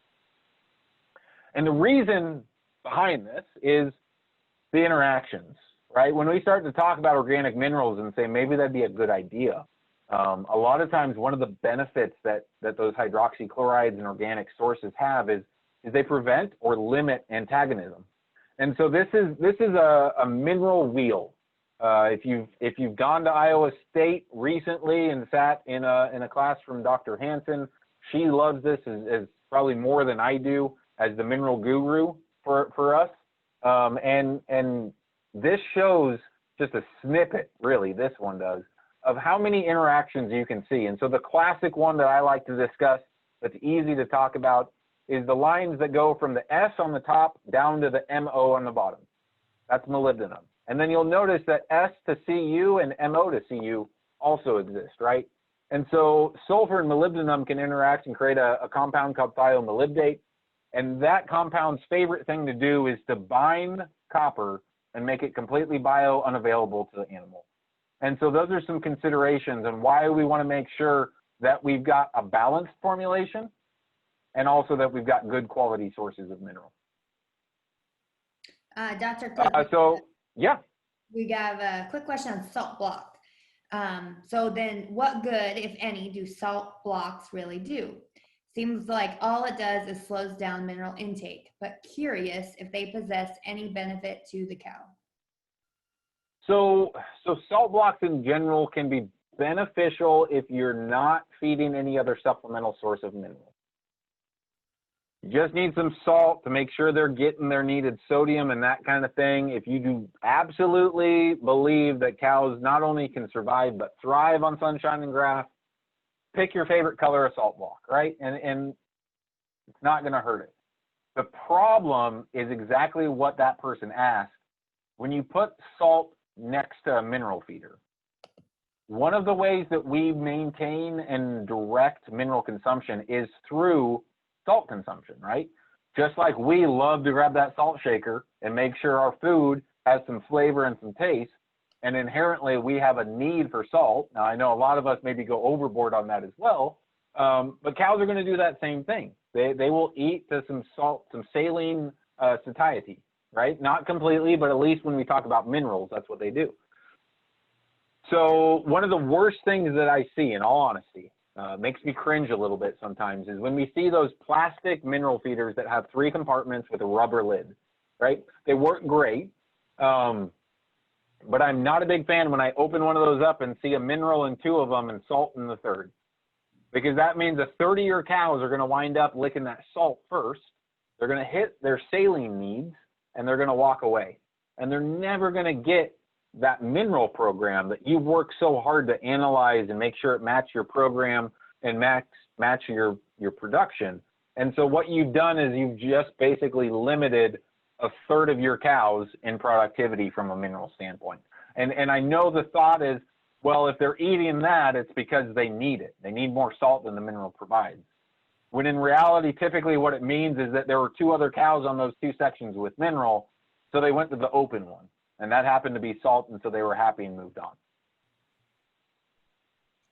And the reason behind this is the interactions, right? When we start to talk about organic minerals and say maybe that'd be a good idea, a lot of times one of the benefits that those hydroxychlorides and organic sources have is they prevent or limit antagonism. And so this is a mineral wheel. If you've gone to Iowa State recently and sat in a class from Dr. Hansen, she loves this as probably more than I do as the mineral guru for us. And this shows just a snippet, really, this one does, of how many interactions you can see. And so the classic one that I like to discuss that's easy to talk about is the lines that go from the S on the top down to the MO on the bottom. That's molybdenum. And then you'll notice that S to Cu and MO to Cu also exist, right? And so sulfur and molybdenum can interact and create a compound called thiomolybdate. And that compound's favorite thing to do is to bind copper and make it completely unavailable to the animal. And so those are some considerations on why we want to make sure that we've got a balanced formulation and also that we've got good quality sources of mineral. Dr. Yeah. We have a quick question on salt block. So then what good, if any, do salt blocks really do? Seems like all it does is slows down mineral intake, but curious if they possess any benefit to the cow. So salt blocks in general can be beneficial if you're not feeding any other supplemental source of mineral. You just need some salt to make sure they're getting their needed sodium and that kind of thing. If you do absolutely believe that cows not only can survive but thrive on sunshine and grass, pick your favorite color of salt block, right? And it's not going to hurt it. The problem is exactly what that person asked. When you put salt next to a mineral feeder, one of the ways that we maintain and direct mineral consumption is through salt consumption, right? Just like we love to grab that salt shaker and make sure our food has some flavor and some taste, and inherently we have a need for salt. Now, I know a lot of us maybe go overboard on that as well, but cows are going to do that same thing. They will eat to some salt, some saline satiety, right? Not completely, but at least when we talk about minerals, that's what they do. So one of the worst things that I see, in all honesty, makes me cringe a little bit sometimes, is when we see those plastic mineral feeders that have 3 compartments with a rubber lid, right? They work great, but I'm not a big fan when I open one of those up and see a mineral in 2 of them and salt in the 3rd. Because that means the 30 of your cows are going to wind up licking that salt first. They're going to hit their saline needs, and they're going to walk away. And they're never going to get that mineral program that you work so hard to analyze and make sure it matches your program and match your production. And so what you've done is you've just basically limited a 1/3 of your cows in productivity from a mineral standpoint. And I know the thought is, well, if they're eating that, it's because they need it. They need more salt than the mineral provides. When in reality, typically what it means is that there were 2 other cows on those 2 sections with mineral, so they went to the open one. And that happened to be salt, and so they were happy and moved on.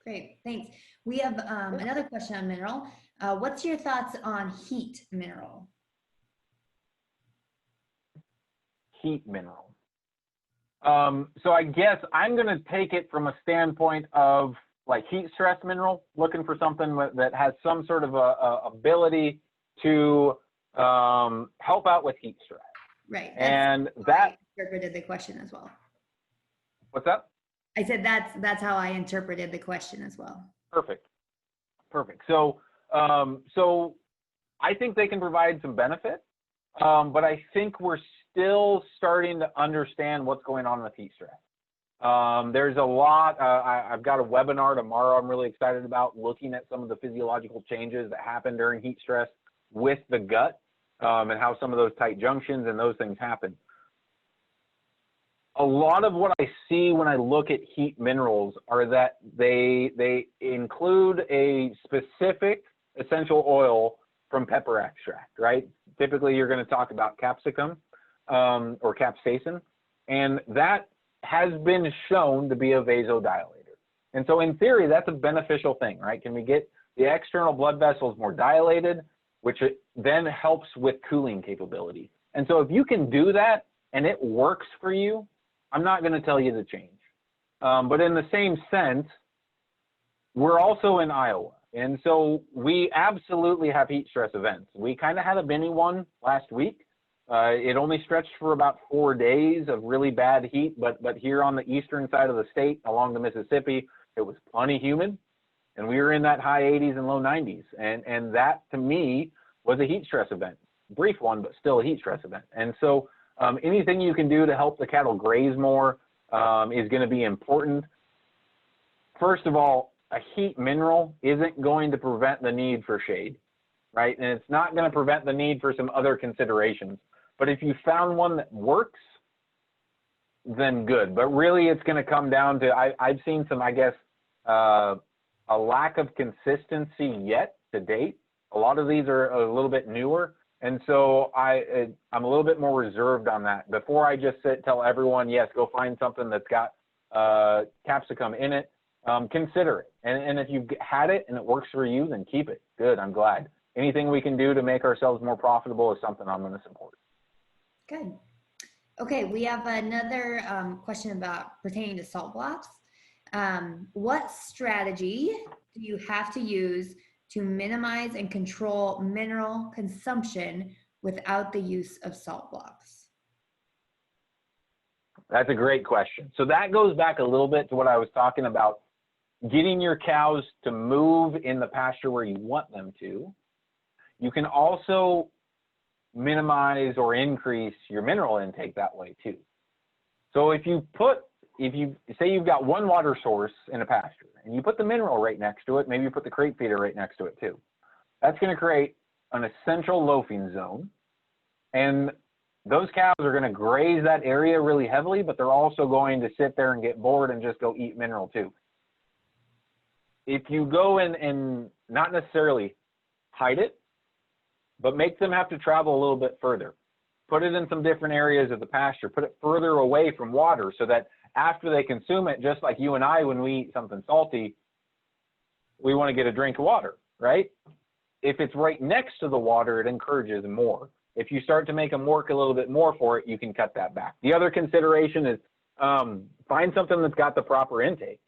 Great, thanks. We have another question on mineral. What's your thoughts on heat mineral? Heat mineral. So I guess I'm going to take it from a standpoint of like heat stress mineral, looking for something that has some sort of ability to help out with heat stress. Right. And that I interpreted the question as well. What's that? I said that's how I interpreted the question as well. Perfect. So so I think they can provide some benefit, but I think we're still starting to understand what's going on with heat stress. There's a lot. I've got a webinar tomorrow I'm really excited about, looking at some of the physiological changes that happen during heat stress with the gut, and how some of those tight junctions and those things happen. A lot of what I see when I look at heat minerals are that they include a specific essential oil from pepper extract, right? Typically, you're going to talk about capsicum or capsaicin, and that has been shown to be a vasodilator. And so in theory, that's a beneficial thing, right? Can we get the external blood vessels more dilated, which then helps with cooling capability. And so if you can do that and it works for you, I'm not going to tell you to change. But in the same sense, we're also in Iowa. And so we absolutely have heat stress events. We kind of had a mini one last week. It only stretched for about 4 days of really bad heat, but here on the eastern side of the state along the Mississippi, it was plenty humid, and we were in that high 80s and low 90s. And that, to me, was a heat stress event. Brief one, but still a heat stress event. And so anything you can do to help the cattle graze more is going to be important. First of all, a heat mineral isn't going to prevent the need for shade, right? And it's not going to prevent the need for some other considerations. But if you found one that works, then good. But really, it's going to come down to, I've seen some, I guess, a lack of consistency yet to date. A lot of these are a little bit newer. And so I'm a little bit more reserved on that. Before I just tell everyone, yes, go find something that's got capsicum in it, consider it. And if you've had it and it works for you, then keep it. Good, I'm glad. Anything we can do to make ourselves more profitable is something I'm going to support. Good. Okay, we have another question about pertaining to salt blocks. What strategy do you have to use to minimize and control mineral consumption without the use of salt blocks? That's a great question. So that goes back a little bit to what I was talking about, getting your cows to move in the pasture where you want them to. You can also minimize or increase your mineral intake that way too. So if you say you've got one water source in a pasture and you put the mineral right next to it, maybe you put the crate feeder right next to it too. That's going to create an essential loafing zone. And those cows are going to graze that area really heavily, but they're also going to sit there and get bored and just go eat mineral too. If you go and not necessarily hide it, but make them have to travel a little bit further, put it in some different areas of the pasture, put it further away from water so that after they consume it, just like you and I, when we eat something salty, we want to get a drink of water, right? If it's right next to the water, it encourages more. If you start to make them work a little bit more for it, you can cut that back. The other consideration is find something that's got the proper intake,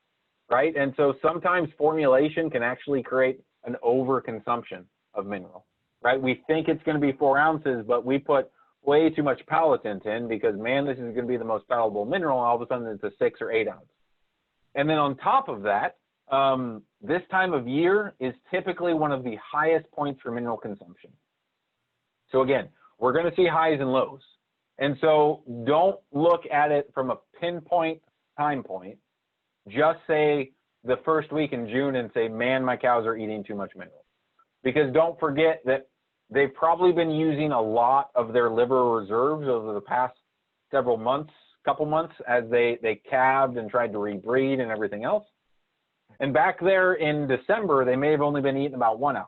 right? And so sometimes formulation can actually create an overconsumption of mineral, right? We think it's going to be 4 ounces, but we put way too much palatant in because, man, this is going to be the most palatable mineral. And all of a sudden, it's a 6 or 8 ounce. And then on top of that, this time of year is typically one of the highest points for mineral consumption. So again, we're going to see highs and lows. And so don't look at it from a pinpoint time point. Just say the first week in June and say, man, my cows are eating too much mineral. Because don't forget that they've probably been using a lot of their liver reserves over the past several months, couple months, as they calved and tried to rebreed and everything else. And back there in December, they may have only been eating about 1 ounce.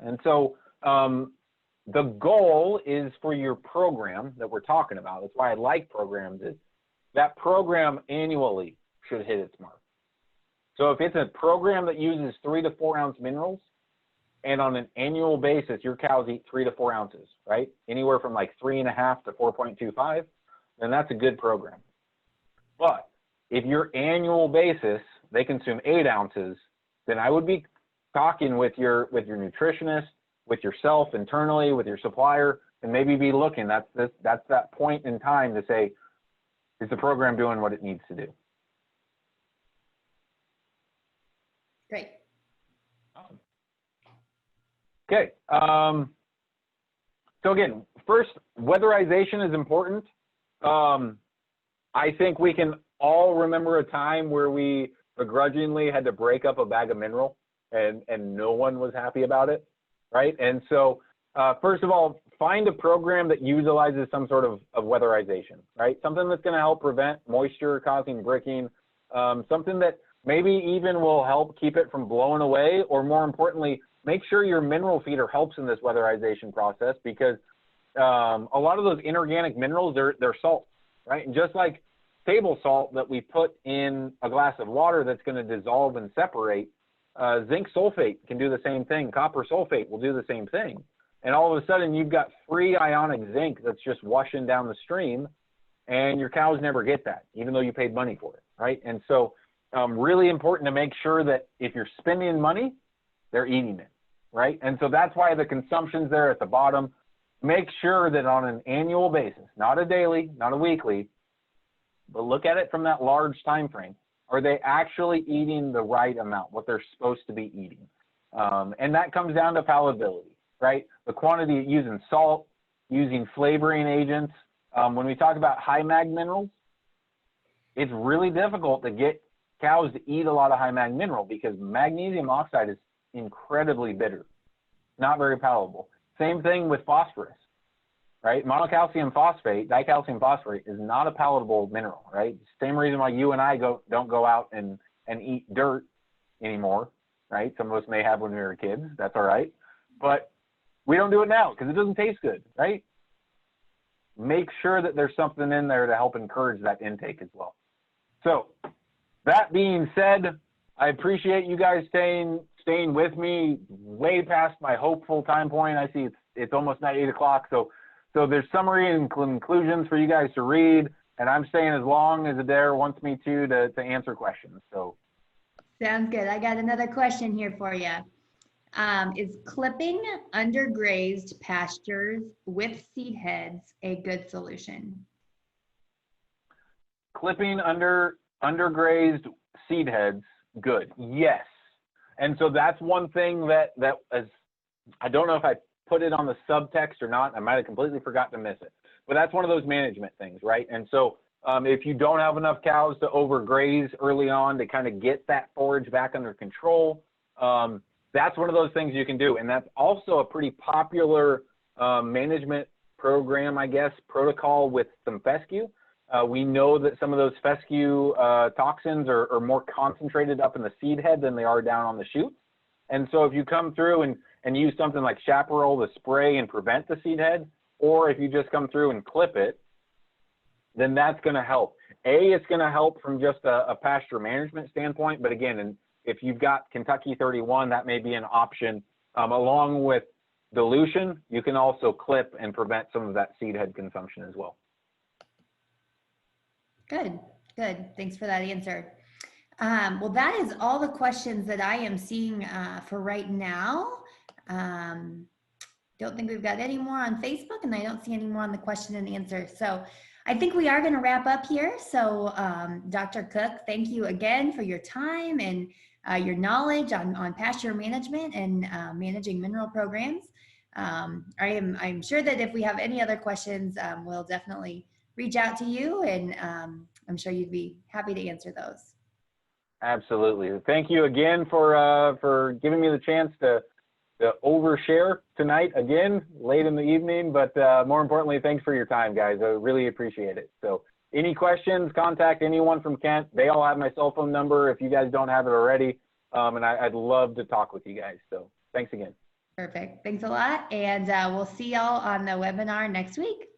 And so the goal is for your program that we're talking about. That's why I like programs, is that program annually should hit its mark. So if it's a program that uses 3 to 4 ounce minerals, and on an annual basis, your cows eat 3 to 4 ounces, right? Anywhere from like 3.5 to 4.25, then that's a good program. But if your annual basis, they consume 8 ounces, then I would be talking with your nutritionist, with yourself internally, with your supplier, and maybe be looking. That's that point in time to say, is the program doing what it needs to do? Great. Awesome. Okay. So again, first, weatherization is important. I think we can all remember a time where we begrudgingly had to break up a bag of mineral and no one was happy about it, right? And so first of all, find a program that utilizes some sort of weatherization, right? Something that's going to help prevent moisture causing bricking, something that maybe even will help keep it from blowing away, or more importantly, make sure your mineral feeder helps in this weatherization process, because a lot of those inorganic minerals, they're salts, right? And just like table salt that we put in a glass of water that's going to dissolve and separate, zinc sulfate can do the same thing. Copper sulfate will do the same thing. And all of a sudden, you've got free ionic zinc that's just washing down the stream, and your cows never get that, even though you paid money for it, right? And so really important to make sure that if you're spending money, they're eating it, right? And so that's why the consumption's there at the bottom. Make sure that on an annual basis, not a daily, not a weekly, but look at it from that large time frame. Are they actually eating the right amount, what they're supposed to be eating? And that comes down to palatability, right? The quantity using salt, using flavoring agents. When we talk about high mag minerals, it's really difficult to get cows to eat a lot of high mag mineral because magnesium oxide is incredibly bitter, not very palatable. Same thing with phosphorus, right? Monocalcium phosphate, dicalcium phosphate is not a palatable mineral, right? Same reason why you and I don't go out and eat dirt anymore, right? Some of us may have when we were kids, that's all right. But we don't do it now because it doesn't taste good, right? Make sure that there's something in there to help encourage that intake as well. So that being said, I appreciate you guys staying with me way past my hopeful time point. I see it's almost now 8 o'clock. So there's summary and conclusions for you guys to read, and I'm staying as long as Adair wants me to answer questions. So sounds good. I got another question here for you. Is clipping undergrazed pastures with seed heads a good solution? Clipping undergrazed seed heads, good. Yes. And so that's one thing that is, I don't know if I put it on the subtext or not. I might have completely forgot to miss it. But that's one of those management things, right? And so if you don't have enough cows to overgraze early on to kind of get that forage back under control, that's one of those things you can do. And that's also a pretty popular management program, I guess, protocol with some fescue. We know that some of those fescue toxins are more concentrated up in the seed head than they are down on the shoots. And so if you come through and use something like chaparral to spray and prevent the seed head, or if you just come through and clip it, then that's going to help. It's going to help from just a pasture management standpoint. But again, and if you've got Kentucky 31, that may be an option. Along with dilution, you can also clip and prevent some of that seed head consumption as well. Good, good. Thanks for that answer. Well, that is all the questions that I am seeing for right now. Don't think we've got any more on Facebook, and I don't see any more on the question and answer. So I think we are going to wrap up here. So Dr. Koch, thank you again for your time and your knowledge on pasture management and managing mineral programs. I'm sure that if we have any other questions, we'll definitely reach out to you, and I'm sure you'd be happy to answer those. Absolutely. Thank you again for giving me the chance to overshare tonight again, late in the evening, but more importantly, thanks for your time, guys. I really appreciate it. So any questions, contact anyone from Kent. They all have my cell phone number if you guys don't have it already, and I'd love to talk with you guys. So thanks again. Perfect. Thanks a lot, and we'll see y'all on the webinar next week.